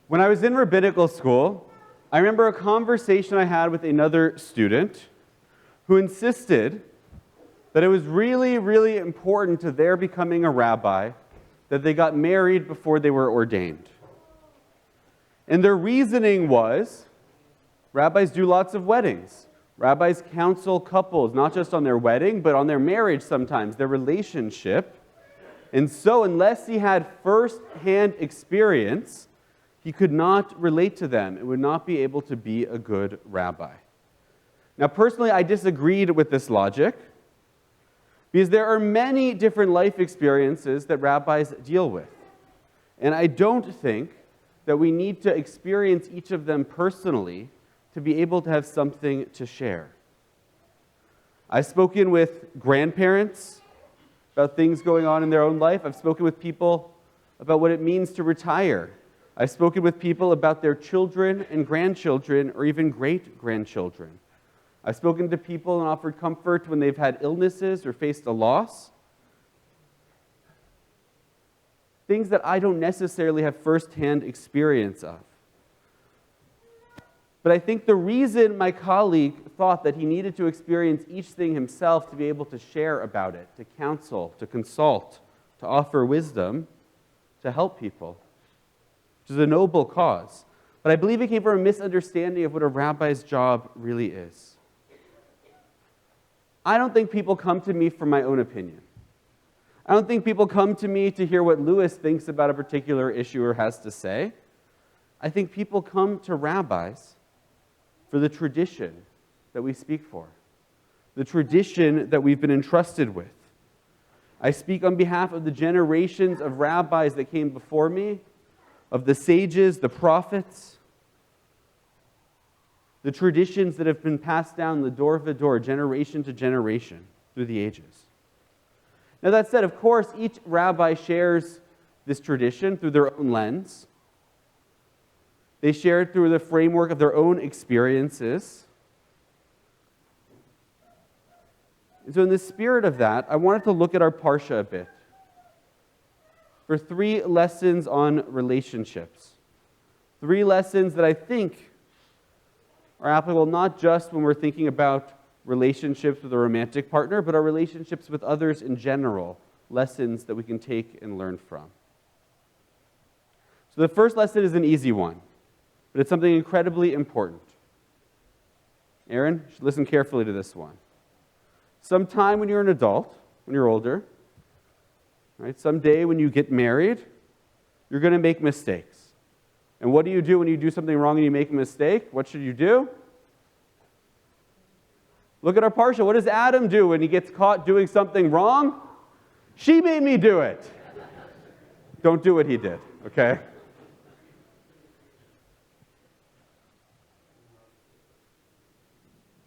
When I was in rabbinical school, I remember a conversation I had with another student who insisted that it was really, really important to their becoming a rabbi that they got married before they were ordained. And their reasoning was, rabbis do lots of weddings. Rabbis counsel couples, not just on their wedding, but on their marriage sometimes, their relationship. And so unless he had first-hand experience, he could not relate to them and would not be able to be a good rabbi. Now, personally, I disagreed with this logic because there are many different life experiences that rabbis deal with. And I don't think that we need to experience each of them personally to be able to have something to share. I've spoken with grandparents about things going on in their own life. I've spoken with people about what it means to retire. I've spoken with people about their children and grandchildren or even great-grandchildren. I've spoken to people and offered comfort when they've had illnesses or faced a loss. Things that I don't necessarily have first-hand experience of. But I think the reason my colleague thought that he needed to experience each thing himself to be able to share about it, to counsel, to consult, to offer wisdom, to help people, which is a noble cause. But I believe it came from a misunderstanding of what a rabbi's job really is. I don't think people come to me for my own opinion. I don't think people come to me to hear what Lewis thinks about a particular issue or has to say. I think people come to rabbis for the tradition that we speak for, the tradition that we've been entrusted with. I speak on behalf of the generations of rabbis that came before me, of the sages, the prophets, the traditions that have been passed down the door of the door, generation to generation, through the ages. Now that said, of course, each rabbi shares this tradition through their own lens. They share it through the framework of their own experiences. And so in the spirit of that, I wanted to look at our Parsha a bit for 3 lessons on relationships. 3 lessons that I think are applicable not just when we're thinking about relationships with a romantic partner, but our relationships with others in general, lessons that we can take and learn from. So the first lesson is an easy one, but it's something incredibly important. Aaron, you should listen carefully to this one. Sometime when you're an adult, when you're older, right, someday when you get married, you're going to make mistakes. And what do you do when you do something wrong and you make a mistake? What should you do? Look at our Parsha. What does Adam do when he gets caught doing something wrong? She made me do it. Don't do what he did, okay?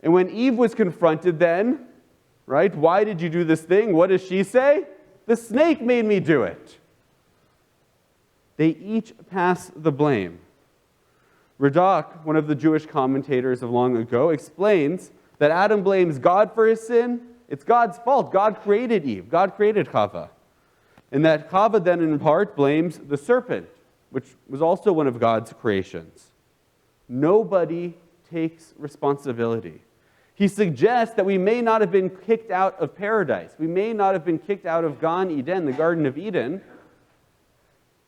And when Eve was confronted then, right, why did you do this thing? What does she say? The snake made me do it. They each pass the blame. Radak, one of the Jewish commentators of long ago, explains that Adam blames God for his sin. It's God's fault. God created Eve. God created Chava. And that Chava then in part blames the serpent, which was also one of God's creations. Nobody takes responsibility. He suggests that we may not have been kicked out of paradise. We may not have been kicked out of Gan Eden, the Garden of Eden,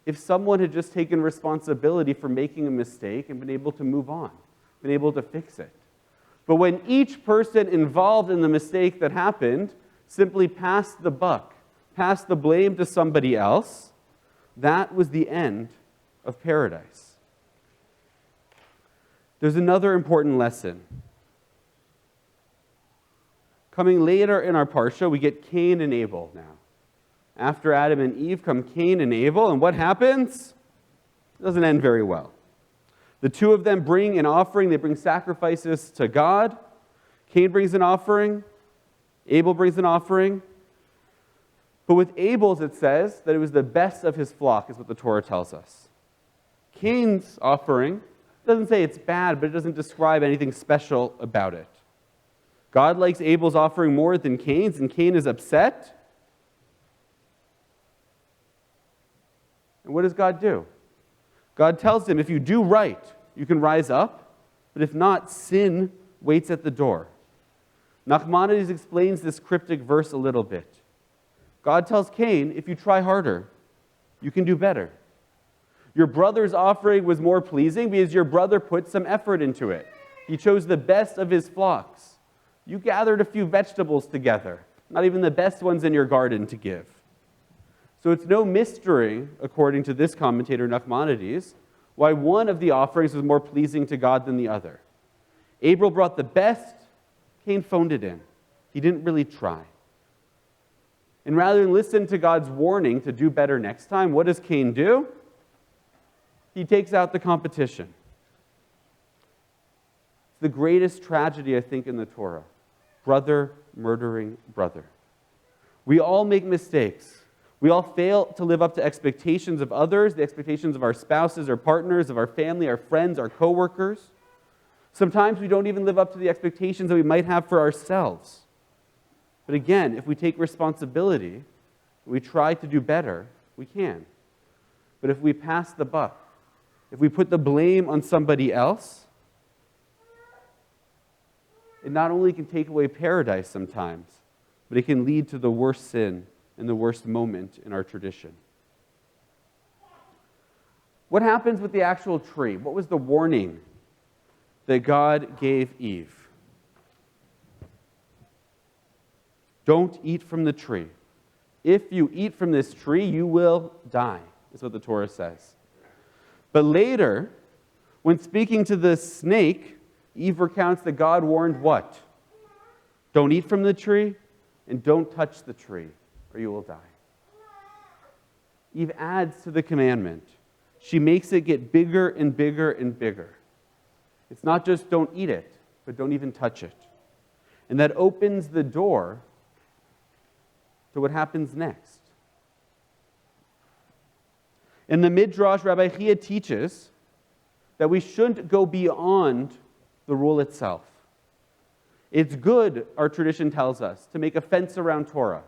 if someone had just taken responsibility for making a mistake and been able to move on, been able to fix it. But when each person involved in the mistake that happened simply passed the buck, passed the blame to somebody else, that was the end of paradise. There's another important lesson. Coming later in our Parsha, we get Cain and Abel now. After Adam and Eve come Cain and Abel, and what happens? It doesn't end very well. The two of them bring an offering. They bring sacrifices to God. Cain brings an offering. Abel brings an offering. But with Abel's, it says that it was the best of his flock, is what the Torah tells us. Cain's offering doesn't say it's bad, but it doesn't describe anything special about it. God likes Abel's offering more than Cain's, and Cain is upset. And what does God do? God tells him, if you do right, you can rise up, but if not, sin waits at the door. Nachmanides explains this cryptic verse a little bit. God tells Cain, if you try harder, you can do better. Your brother's offering was more pleasing because your brother put some effort into it. He chose the best of his flocks. You gathered a few vegetables together, not even the best ones in your garden to give. So it's no mystery, according to this commentator Nachmanides, why one of the offerings was more pleasing to God than the other. Abel brought the best, Cain phoned it in. He didn't really try. And rather than listen to God's warning to do better next time, what does Cain do? He takes out the competition. It's the greatest tragedy, I think, in the Torah. Brother murdering brother. We all make mistakes. We all fail to live up to expectations of others, the expectations of our spouses, our partners, of our family, our friends, our coworkers. Sometimes we don't even live up to the expectations that we might have for ourselves. But again, if we take responsibility, we try to do better, we can. But if we pass the buck, if we put the blame on somebody else, it not only can take away paradise sometimes, but it can lead to the worst sin and the worst moment in our tradition. What happens with the actual tree? What was the warning that God gave Eve? Don't eat from the tree. If you eat from this tree, you will die, is what the Torah says. But later, when speaking to the snake, Eve recounts that God warned what? Don't eat from the tree and don't touch the tree, or you will die. Eve adds to the commandment. She makes it get bigger and bigger and bigger. It's not just don't eat it, but don't even touch it. And that opens the door to what happens next. In the Midrash, Rabbi Chia teaches that we shouldn't go beyond the rule itself. It's good, our tradition tells us, to make a fence around Torah.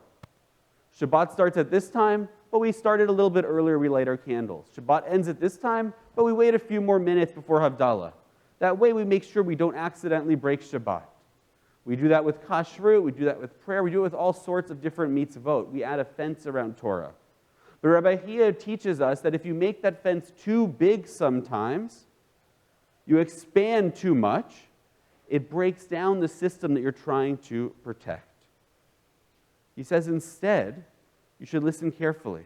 Shabbat starts at this time, but we started a little bit earlier, we light our candles. Shabbat ends at this time, but we wait a few more minutes before Havdalah. That way we make sure we don't accidentally break Shabbat. We do that with kashrut, we do that with prayer, we do it with all sorts of different mitzvot. We add a fence around Torah. But Rabbi Chia teaches us that if you make that fence too big sometimes, you expand too much, it breaks down the system that you're trying to protect. He says instead, you should listen carefully.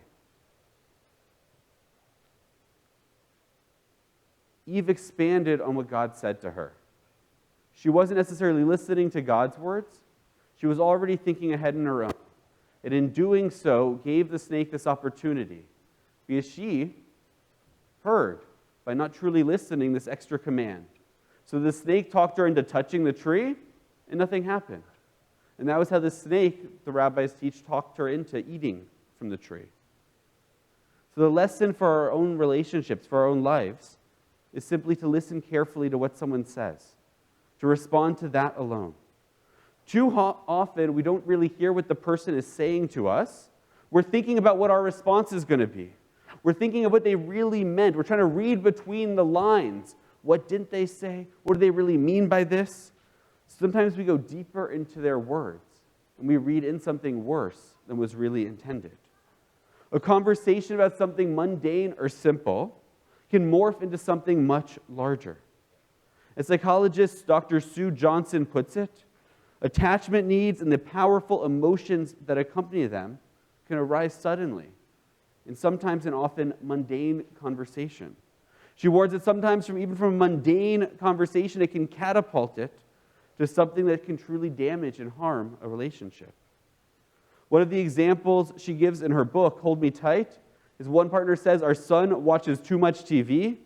Eve expanded on what God said to her. She wasn't necessarily listening to God's words. She was already thinking ahead in her own. And in doing so, gave the snake this opportunity. Because she heard, by not truly listening, this extra command. So the snake talked her into touching the tree, and nothing happened. And that was how the snake, the rabbis teach, talked her into eating from the tree. So the lesson for our own relationships, for our own lives, is simply to listen carefully to what someone says, to respond to that alone. Too often, we don't really hear what the person is saying to us. We're thinking about what our response is going to be. We're thinking of what they really meant. We're trying to read between the lines. What didn't they say? What do they really mean by this? Sometimes we go deeper into their words, and we read in something worse than was really intended. A conversation about something mundane or simple can morph into something much larger. As psychologist Dr. Sue Johnson puts it, attachment needs and the powerful emotions that accompany them can arise suddenly, and sometimes in often mundane conversation. She warns that sometimes even from a mundane conversation, it can catapult it to something that can truly damage and harm a relationship. One of the examples she gives in her book, Hold Me Tight, is one partner says, our son watches too much TV,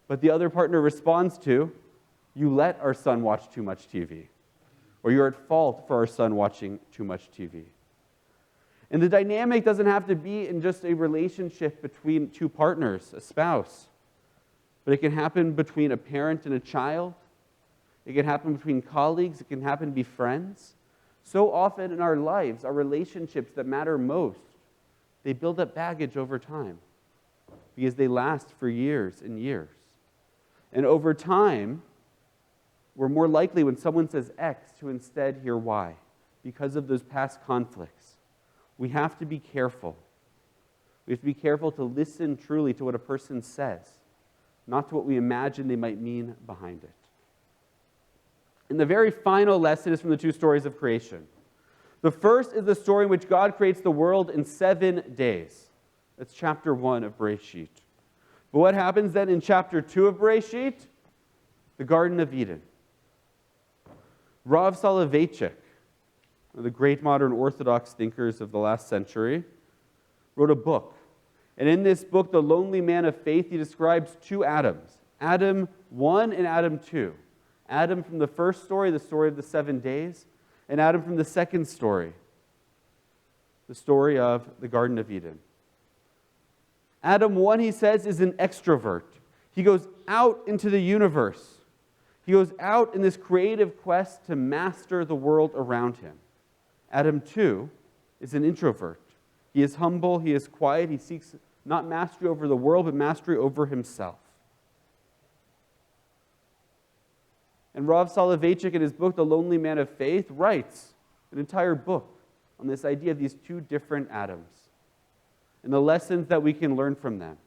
but the other partner responds to, you let our son watch too much TV, or you're at fault for our son watching too much TV. And the dynamic doesn't have to be in just a relationship between two partners, a spouse, but it can happen between a parent and a child. It can happen between colleagues. It can happen to be friends. So often in our lives, our relationships that matter most, they build up baggage over time. because they last for years and years. And over time, we're more likely when someone says X to instead hear Y because of those past conflicts. We have to be careful. We have to be careful to listen truly to what a person says, not to what we imagine they might mean behind it. And the very final lesson is from the two stories of creation. The first is the story in which God creates the world in 7 days. That's chapter 1 of Bereshit. But what happens then in chapter 2 of Bereshit? The Garden of Eden. Rav Soloveitchik, one of the great modern Orthodox thinkers of the last century, wrote a book. And in this book, The Lonely Man of Faith, he describes two Adams, Adam 1 and Adam 2. Adam from the first story, the story of the 7 days, and Adam from the second story, the story of the Garden of Eden. Adam 1, he says, is an extrovert. He goes out into the universe. He goes out in this creative quest to master the world around him. Adam 2 is an introvert. He is humble, he is quiet, he seeks not mastery over the world, but mastery over himself. And Rav Soloveitchik, in his book, The Lonely Man of Faith, writes an entire book on this idea of these two different Adams and the lessons that we can learn from them.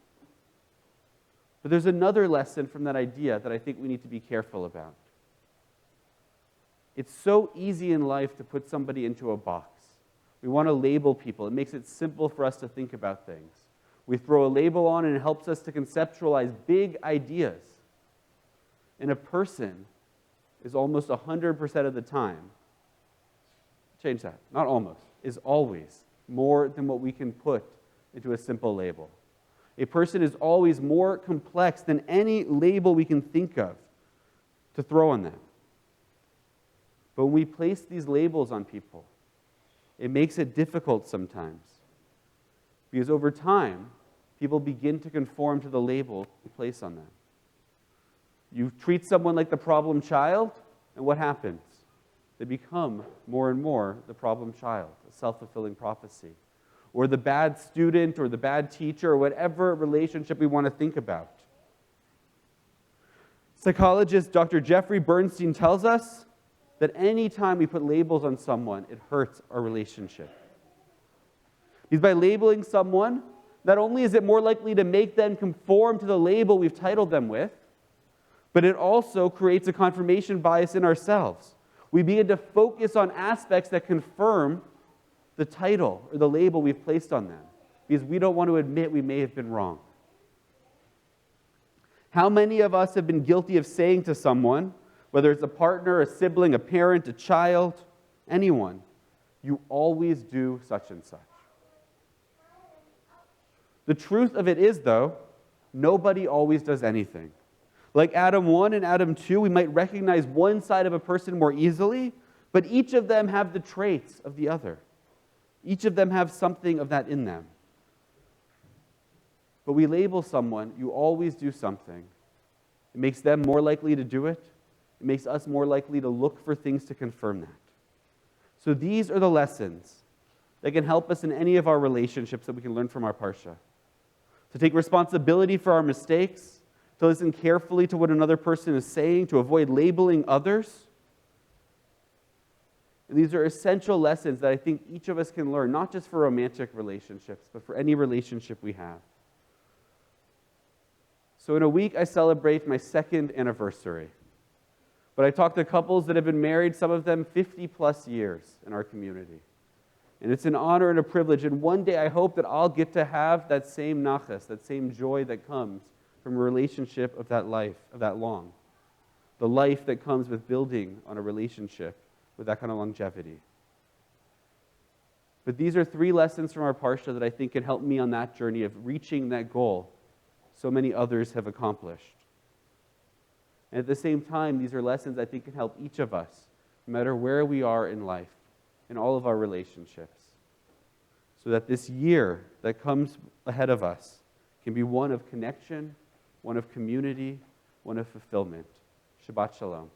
But there's another lesson from that idea that I think we need to be careful about. It's so easy in life to put somebody into a box. We want to label people. It makes it simple for us to think about things. We throw a label on and it helps us to conceptualize big ideas. And a person is almost 100% of the time, change that, not almost, is always more than what we can put into a simple label. A person is always more complex than any label we can think of to throw on them. But when we place these labels on people, it makes it difficult sometimes. Because over time, people begin to conform to the label we place on them. You treat someone like the problem child, and what happens? They become more and more the problem child, a self-fulfilling prophecy. Or the bad student, or the bad teacher, or whatever relationship we want to think about. Psychologist Dr. Jeffrey Bernstein tells us that any time we put labels on someone, it hurts our relationship. Because by labeling someone, not only is it more likely to make them conform to the label we've titled them with, but it also creates a confirmation bias in ourselves. We begin to focus on aspects that confirm the title or the label we've placed on them because we don't want to admit we may have been wrong. How many of us have been guilty of saying to someone, whether it's a partner, a sibling, a parent, a child, anyone, you always do such and such? The truth of it is, though, nobody always does anything. Like Adam 1 and Adam 2, we might recognize one side of a person more easily, but each of them have the traits of the other. Each of them have something of that in them. But we label someone, you always do something. It makes them more likely to do it. It makes us more likely to look for things to confirm that. So these are the lessons that can help us in any of our relationships that we can learn from our Parsha. To take responsibility for our mistakes, to listen carefully to what another person is saying, to avoid labeling others. And these are essential lessons that I think each of us can learn, not just for romantic relationships, but for any relationship we have. So in a week, I celebrate my 2nd anniversary. But I talk to couples that have been married, some of them 50 plus years in our community. And it's an honor and a privilege. And one day I hope that I'll get to have that same nachas, that same joy that comes from a relationship of that life, of that long. The life that comes with building on a relationship with that kind of longevity. But these are 3 lessons from our Parsha that I think can help me on that journey of reaching that goal so many others have accomplished. And at the same time, these are lessons I think can help each of us, no matter where we are in life, in all of our relationships, so that this year that comes ahead of us can be one of connection, one of community, one of fulfillment. Shabbat Shalom.